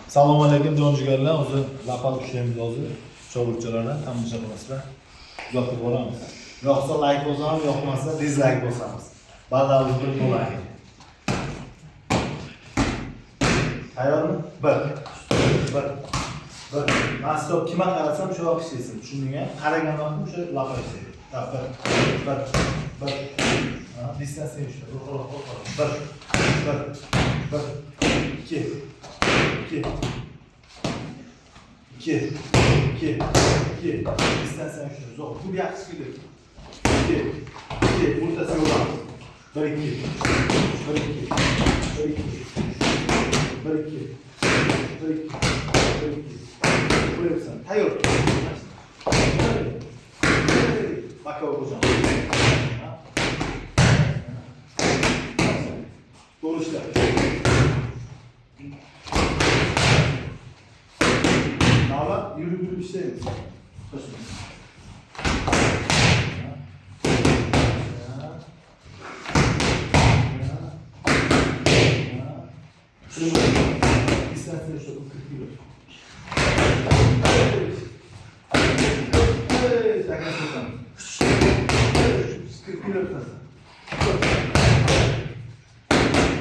Assalomu alaykum jonjigarlar. O'zi lapal kuchlaymiz hozir. Cho'g'irchalarni tomosha qilasizlar. Kuzatib boramiz. Yoqsa like bosamiz, yoqmasa dislike bosamiz. Baldamiz bir bo'ladi. Tayyormi? 1. Men stop kimga qarasam shu vaqt ishlaysiz. Tushundingmi? Qaragan vaqtim o'sha lapal ishlaydi. Tak, 1. Distansiya ishla. 1. 2. Distansiya ishla. Zo'r. Bu yaxshi keladi. 2. O'rtasiga uramiz. 1 2. Ko'ryapsan. Tayyor. Bakov hocam. Doğru işler. Nala yürü işleyiniz. Şunu isterseniz şu 40 kilo. Evet, arkadaşlar. 40 kilo tutasın.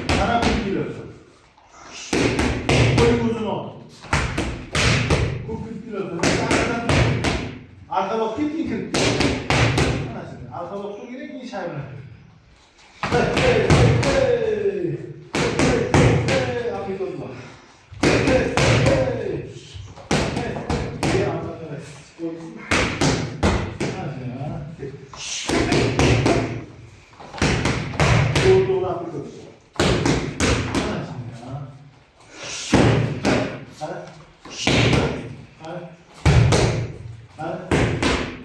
Sana 40 kilo tutasın. Boyun uzun ol. Bu 40 kilo tutasın. Arka bak git 40 kilo. Arka bak su gerek mi çay bırakır? Afiyet olsun. Doğru afiyet olsun.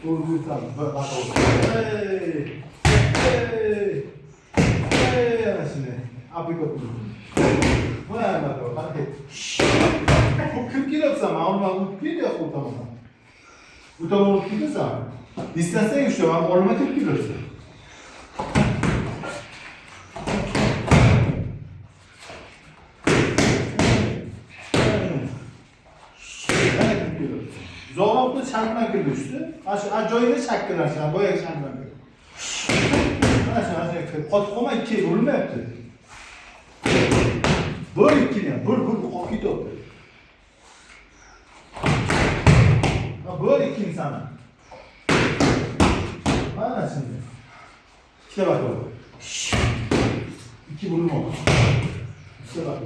Doğru tamam. Bak olsun. Anasını. Afiyet olsun. Bu ne yapıyor? Bak et. Bu 40 kilo zaman olmaz. Bir de yapıyor tamam. Bu tamam 40 kilo zaman. Distansiya güçlü var. Olma 40 kilosu. Zoğraqda çanma kırmıştı. Ajoyda çakkılar sana. Boya çanma kırdı. Qotkoma 2 vurulmayapti. Bir 2 ne? Bir qolib ketyapti. Bir 2 insana. Mana şimdi. İşte bak o. 2 vurulma. İşte bak o.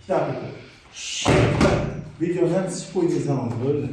İşte bak o. Videodan sıçıp koyduğu zaman böyle.